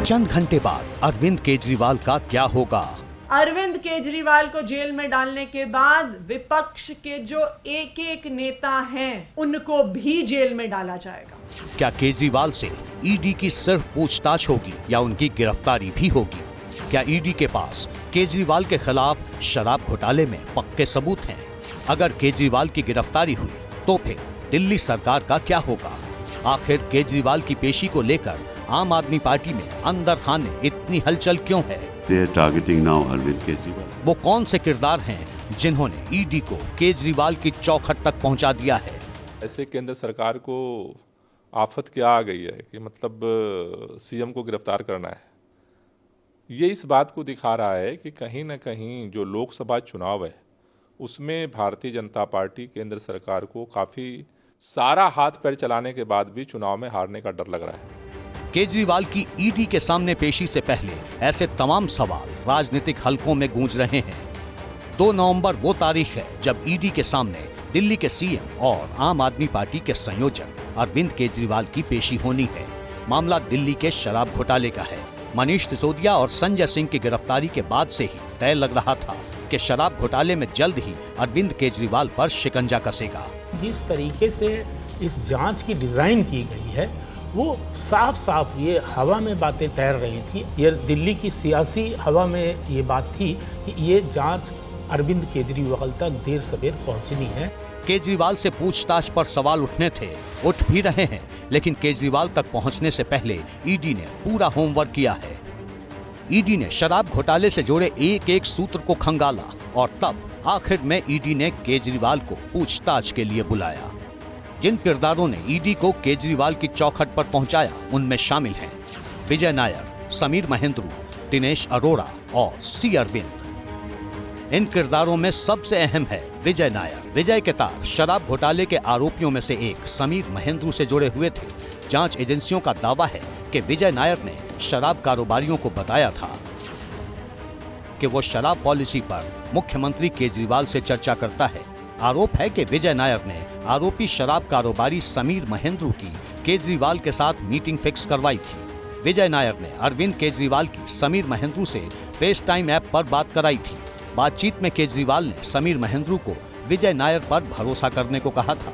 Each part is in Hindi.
चंद घंटे बाद अरविंद केजरीवाल का क्या होगा? अरविंद केजरीवाल को जेल में डालने के बाद विपक्ष के जो एक एक नेता हैं उनको भी जेल में डाला जाएगा। क्या केजरीवाल से ईडी की सिर्फ पूछताछ होगी या उनकी गिरफ्तारी भी होगी? क्या ईडी के पास केजरीवाल के खिलाफ शराब घोटाले में पक्के सबूत हैं? अगर केजरीवाल की गिरफ्तारी हुई तो फिर दिल्ली सरकार का क्या होगा? आखिर केजरीवाल की पेशी को लेकर आम आदमी पार्टी में अंदर खाने इतनी हलचल क्यों है? They are targeting now Arvind Kejriwal. वो कौन से किरदार हैं जिन्होंने ईडी को केजरीवाल की चौखट तक पहुंचा दिया है? ऐसे केंद्र सरकार को आफत क्या आ गई है कि मतलब सीएम को गिरफ्तार करना है। ये इस बात को दिखा रहा है कि कहीं ना कहीं जो लोकसभा चुनाव है उसमें भारतीय जनता पार्टी केंद्र सरकार को काफ़ी सारा हाथ पैर चलाने के बाद भी चुनाव में हारने का डर लग रहा है। केजरीवाल की ईडी के सामने पेशी से पहले ऐसे तमाम सवाल राजनीतिक हलकों में गूंज रहे हैं। 2 नवंबर वो तारीख है जब ईडी के सामने दिल्ली के सीएम और आम आदमी पार्टी के संयोजक अरविंद केजरीवाल की पेशी होनी है। मामला दिल्ली के शराब घोटाले का है। मनीष सिसोदिया और संजय सिंह की गिरफ्तारी के बाद से ही तय लग रहा था कि शराब घोटाले में जल्द ही अरविंद केजरीवाल पर शिकंजा कसेगा। जिस तरीके से इस जांच की डिजाइन की गई है वो साफ साफ ये हवा में बातें तैर रही थी। ये दिल्ली की सियासी हवा में ये बात थी कि ये जांच अरविंद केजरीवाल तक देर सवेर पहुंचनी है। केजरीवाल से पूछताछ पर सवाल उठने थे, उठ भी रहे हैं, लेकिन केजरीवाल तक पहुंचने से पहले ईडी ने पूरा होमवर्क किया है। ईडी ने शराब घोटाले से जुड़े एक एक सूत्र को खंगाला और तब आखिर में ईडी ने केजरीवाल को पूछताछ के लिए बुलाया। जिन किरदारों ने ईडी को केजरीवाल की चौखट पर पहुंचाया उनमें शामिल हैं विजय नायर, समीर महेंद्रू, दिनेश अरोड़ा और सी अरविंद। इन किरदारों में सबसे अहम है विजय नायर। विजय के तार शराब घोटाले के आरोपियों में से एक समीर महेंद्रू से जुड़े हुए थे। जांच एजेंसियों का दावा है कि विजय नायर ने शराब कारोबारियों को बताया था कि वो शराब पॉलिसी पर मुख्यमंत्री केजरीवाल से चर्चा करता है। आरोप है कि विजय नायर ने आरोपी शराब कारोबारी समीर महेंद्रू की केजरीवाल के साथ मीटिंग फिक्स करवाई थी। विजय नायर ने अरविंद केजरीवाल की समीर महेंद्रू से फेस टाइम ऐप पर बात कराई थी। बातचीत में केजरीवाल ने समीर महेंद्रू को विजय नायर पर भरोसा करने को कहा था।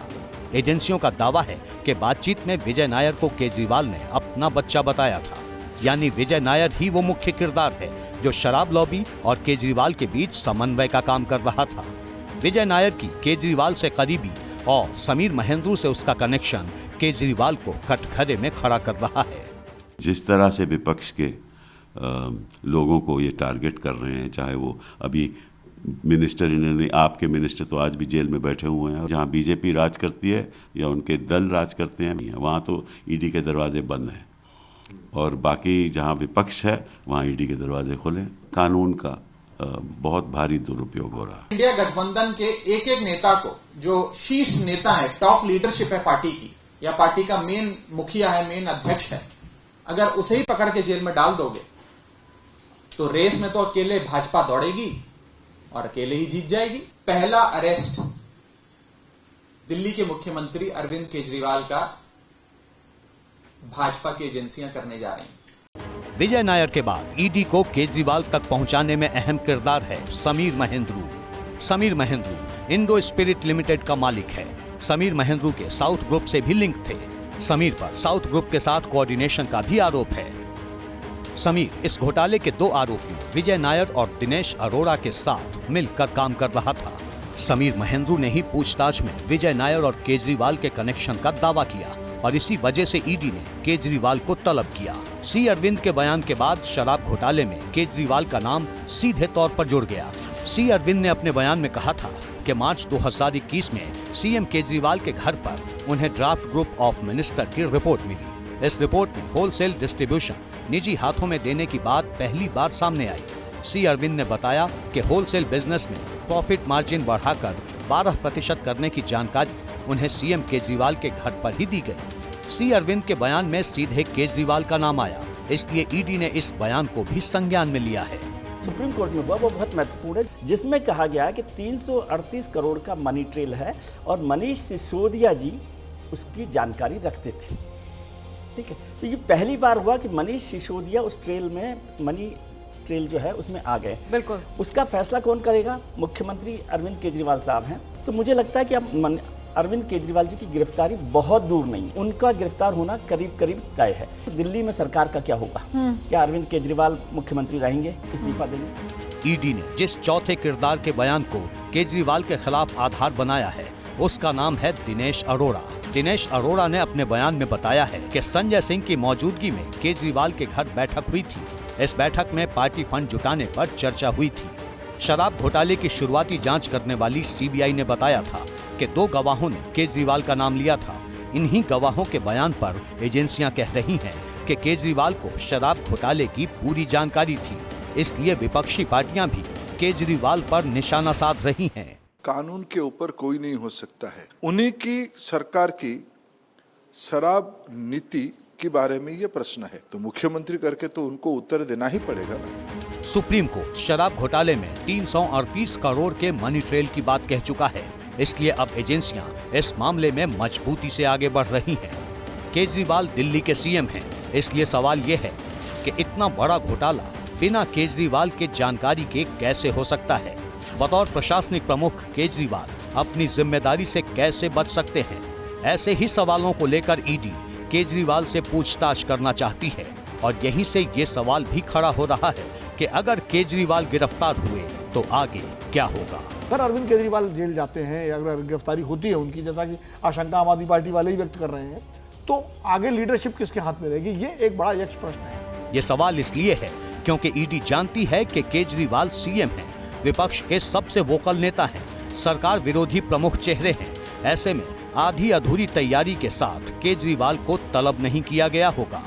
एजेंसियों का दावा है कि बातचीत में विजय नायर को केजरीवाल ने अपना बच्चा बताया था। यानी विजय नायर ही वो मुख्य किरदार है जो शराब लॉबी और केजरीवाल के बीच समन्वय का काम कर रहा था। विजय नायर की केजरीवाल से करीबी और समीर महेंद्रू से उसका कनेक्शन केजरीवाल को कटघरे में खड़ा कर रहा है। जिस तरह से विपक्ष के लोगों को ये टारगेट कर रहे हैं, चाहे वो अभी मिनिस्टर, इन्होंने आपके मिनिस्टर तो आज भी जेल में बैठे हुए हैं। जहाँ बीजेपी राज करती है या उनके दल राज करते हैं वहाँ तो ईडी के दरवाजे बंद हैं और बाकी जहाँ विपक्ष है वहाँ ईडी के दरवाजे खुले। कानून का बहुत भारी दुरुपयोग हो रहा है। इंडिया गठबंधन के एक एक नेता को, जो शीर्ष नेता है, टॉप लीडरशिप है पार्टी की या पार्टी का मेन मुखिया है, मेन अध्यक्ष है, अगर उसे ही पकड़ के जेल में डाल दोगे तो रेस में तो अकेले भाजपा दौड़ेगी और अकेले ही जीत जाएगी। पहला अरेस्ट दिल्ली के मुख्यमंत्री अरविंद केजरीवाल का भाजपा की एजेंसियां करने जा रही हैं। विजय नायर के बाद ईडी को केजरीवाल तक पहुंचाने में अहम किरदार है Sameer Mahendru. Sameer Mahendru Indo spirit limited का मालिक है। समीर महेंद्रू के साउथ ग्रुप से भी लिंक थे। समीर पर साउथ ग्रुप के साथ कोऑर्डिनेशन का भी आरोप है। समीर इस घोटाले के 2 आरोपियों विजय नायर और दिनेश अरोड़ा के साथ मिलकर काम कर रहा था। समीर महेंद्रू ने ही पूछताछ में विजय नायर और केजरीवाल के कनेक्शन का दावा किया और इसी वजह से ईडी ने केजरीवाल को तलब किया। सी अरविंद के बयान के बाद शराब घोटाले में केजरीवाल का नाम सीधे तौर पर जुड़ गया। सी अरविंद ने अपने बयान में कहा था कि मार्च 2021 में सीएम केजरीवाल के घर पर उन्हें ड्राफ्ट ग्रुप ऑफ मिनिस्टर की रिपोर्ट मिली। इस रिपोर्ट में होलसेल डिस्ट्रीब्यूशन निजी हाथों में देने की बात पहली बार सामने आई। सी अरविंद ने बताया कि होलसेल बिजनेस में प्रॉफिट मार्जिन बढ़ाकर 12% करने की जानकारी उन्हें सीएम केजरीवाल के घर पर ही दी गई। सी अरविंद के बयान में सीधे केजरीवाल का नाम आया, इसलिए ईडी ने इस बयान को भी संज्ञान में लिया है। सुप्रीम कोर्ट में हुआ वो बहुत महत्वपूर्ण है, जिसमें कहा गया कि 338 करोड़ का मनी ट्रेल है और मनीष सिसोदिया जी उसकी जानकारी रखते थे। ठीक है, तो ये पहली बार हुआ कि मनीष सिसोदिया उस ट्रेल में, मनी ट्रेल जो है उसमें आ गए। बिल्कुल। उसका फैसला कौन करेगा? मुख्यमंत्री अरविंद केजरीवाल साहब हैं। तो मुझे लगता है कि अब अरविंद केजरीवाल जी की गिरफ्तारी बहुत दूर नहीं, उनका गिरफ्तार होना करीब करीब तय है। दिल्ली में सरकार का क्या होगा? क्या अरविंद केजरीवाल मुख्यमंत्री रहेंगे, इस्तीफा देंगे? ईडी ने जिस चौथे किरदार के बयान को केजरीवाल के खिलाफ आधार बनाया है उसका नाम है दिनेश अरोड़ा। दिनेश अरोड़ा ने अपने बयान में बताया है कि संजय सिंह की मौजूदगी में केजरीवाल के घर बैठक हुई थी। इस बैठक में पार्टी फंड जुटाने पर चर्चा हुई थी। शराब घोटाले की शुरुआती जांच करने वाली सीबीआई ने बताया था कि 2 गवाहों ने केजरीवाल का नाम लिया था। इन्हीं गवाहों के बयान पर एजेंसियां कह रही हैं कि केजरीवाल को शराब घोटाले की पूरी जानकारी थी, इसलिए विपक्षी पार्टियां भी केजरीवाल पर निशाना साध रही हैं। कानून के ऊपर कोई नहीं हो सकता है। उन्हीं की सरकार की शराब नीति के बारे में ये प्रश्न है, तो मुख्यमंत्री करके तो उनको उत्तर देना ही पड़ेगा ना। सुप्रीम कोर्ट शराब घोटाले में 338 करोड़ के मनी ट्रेल की बात कह चुका है, इसलिए अब एजेंसियां इस मामले में मजबूती से आगे बढ़ रही हैं। केजरीवाल दिल्ली के सीएम हैं, इसलिए सवाल ये है कि इतना बड़ा घोटाला बिना केजरीवाल के जानकारी के कैसे हो सकता है। बतौर प्रशासनिक प्रमुख केजरीवाल अपनी जिम्मेदारी से कैसे बच सकते हैं? ऐसे ही सवालों को लेकर ईडी केजरीवाल से पूछताछ करना चाहती है और यहीं से ये सवाल भी खड़ा हो रहा है कि अगर केजरीवाल गिरफ्तार हुए तो आगे क्या होगा। अगर अरविंद केजरीवाल जेल जाते हैं या अगर गिरफ्तारी होती है उनकी, जैसा कि आशंका आम आदमी पार्टी वाले ही व्यक्त कर रहे हैं, तो आगे लीडरशिप किसके हाथ में रहेगी? ये एक बड़ा यक्ष प्रश्न है। ये सवाल इसलिए है क्योंकि ईडी जानती है कि केजरीवाल सीएम हैं, विपक्ष के सबसे वोकल नेता हैं, सरकार विरोधी प्रमुख चेहरे हैं। ऐसे में आधी अधूरी तैयारी के साथ केजरीवाल को तलब नहीं किया गया होगा।